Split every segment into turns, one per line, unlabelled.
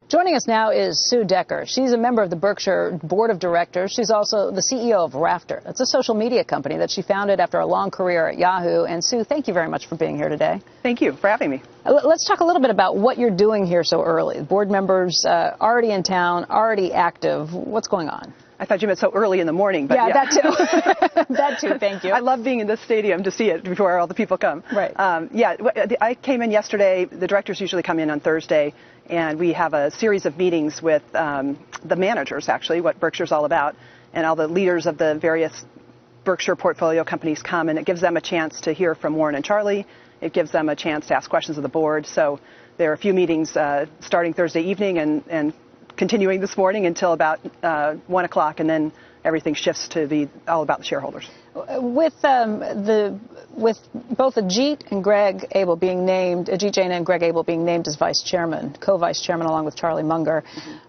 Joining us now is Sue Decker. She's a member of the Berkshire Board of Directors. She's also the CEO of Rafter. That's a social media company that she founded after a long career at Yahoo. And Sue, thank you very much for being here today.
Thank you for having me.
Let's talk a little bit about what you're doing here so early. Board members already in town, already active. What's going on?
I thought you meant so early in the morning. But
yeah, that too. That too, thank you.
I love being in this stadium to see it before all the people come.
Right.
I came in yesterday. The directors usually come in on Thursday, and we have a series of meetings with the managers, actually, what Berkshire's all about, and all the leaders of the various Berkshire portfolio companies come, and it gives them a chance to hear from Warren and Charlie. It gives them a chance to ask questions of the board. So there are a few meetings starting Thursday evening and continuing this morning until about 1 o'clock, and then everything shifts to be all about the shareholders.
With both Ajit and Greg Abel being named, Ajit Jain and Greg Abel being named as vice chairman, co-vice chairman along with Charlie Munger,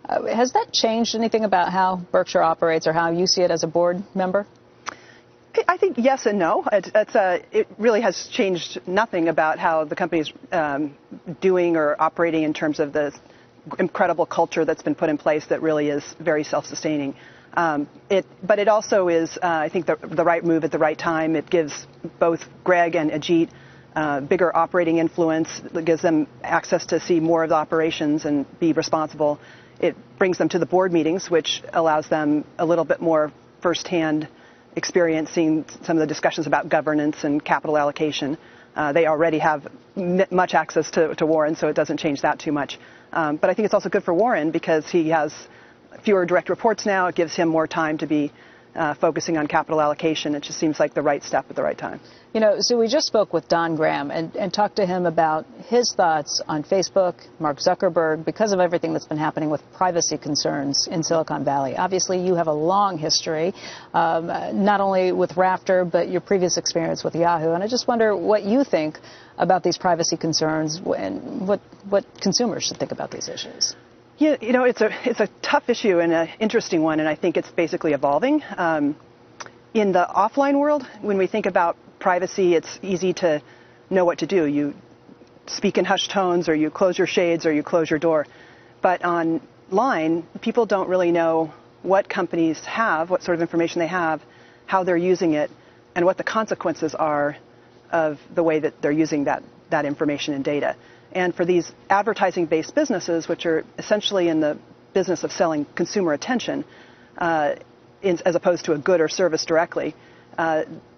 has that changed anything about how Berkshire operates or how you see it as a board member?
I think yes and no. It really has changed nothing about how the company is doing or operating in terms of the incredible culture that's been put in place that really is very self-sustaining. But it also is, I think, the right move at the right time. It gives both Greg and Ajit bigger operating influence. It gives them access to see more of the operations and be responsible. It brings them to the board meetings, which allows them a little bit more firsthand experience seeing some of the discussions about governance and capital allocation. They already have much access to Warren, so it doesn't change that too much. But I think it's also good for Warren because he has fewer direct reports now. It gives him more time to be focusing on capital allocation. It just seems like the right step at the right time.
You know, so we just spoke with Don Graham and talked to him about his thoughts on Facebook, Mark Zuckerberg, because of everything that's been happening with privacy concerns in Silicon Valley. Obviously, you have a long history, not only with Rafter, but your previous experience with Yahoo. And I just wonder what you think about these privacy concerns and what consumers should think about these issues.
Yeah, you know, it's a tough issue and an interesting one, and I think it's basically evolving. In the offline world, when we think about privacy, it's easy to know what to do. You speak in hushed tones, or you close your shades, or you close your door. But online, people don't really know what companies have, what sort of information they have, how they're using it, and what the consequences are of the way that they're using that information and data. And for these advertising-based businesses, which are essentially in the business of selling consumer attention, as opposed to a good or service directly,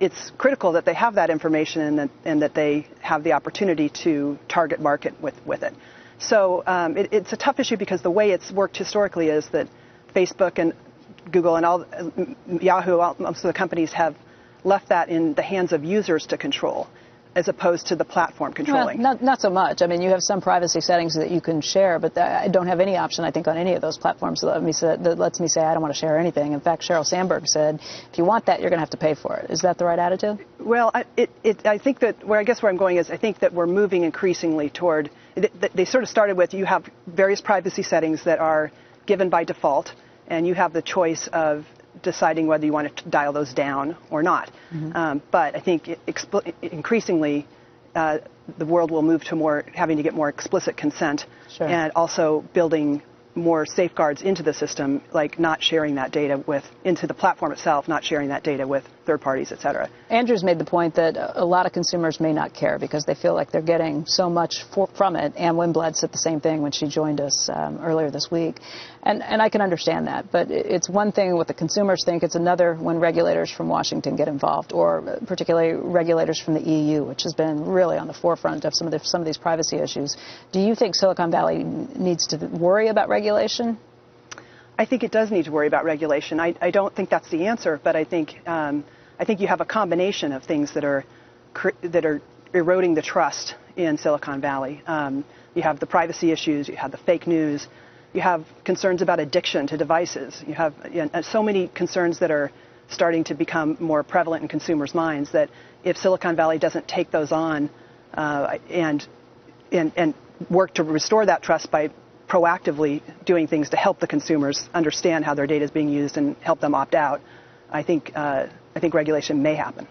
it's critical that they have that information and that they have the opportunity to target market with it. So it's a tough issue because the way it's worked historically is that Facebook and Google and Yahoo, most of the companies have left that in the hands of users to control, as opposed to the platform controlling.
Well, not so much. I mean, you have some privacy settings that you can share, but I don't have any option, I think, on any of those platforms that lets me say I don't want to share anything. In fact, Sheryl Sandberg said, if you want that, you're going to have to pay for it. Is that the right attitude?
Well, I think that where I'm going is I think that we're moving increasingly toward, they sort of started with you have various privacy settings that are given by default, and you have the choice of deciding whether you want to dial those down or not. Mm-hmm. But I think increasingly the world will move to having to get more explicit consent. Sure. And also building more safeguards into the system, like not sharing that data into the platform itself, not sharing that data with third parties, et cetera.
Andrew's made the point that a lot of consumers may not care because they feel like they're getting so much from it. Ann Wimblad said the same thing when she joined us earlier this week. And I can understand that, but it's one thing what the consumers think, it's another when regulators from Washington get involved, or particularly regulators from the EU, which has been really on the forefront of some of these privacy issues. Do you think Silicon Valley needs to worry about regulation?
I think it does need to worry about regulation. I don't think that's the answer, but I think you have a combination of things that are eroding the trust in Silicon Valley. You have the privacy issues, you have the fake news, you have concerns about addiction to devices. You have so many concerns that are starting to become more prevalent in consumers' minds that if Silicon Valley doesn't take those on and work to restore that trust by proactively doing things to help the consumers understand how their data is being used and help them opt out, I think regulation may happen.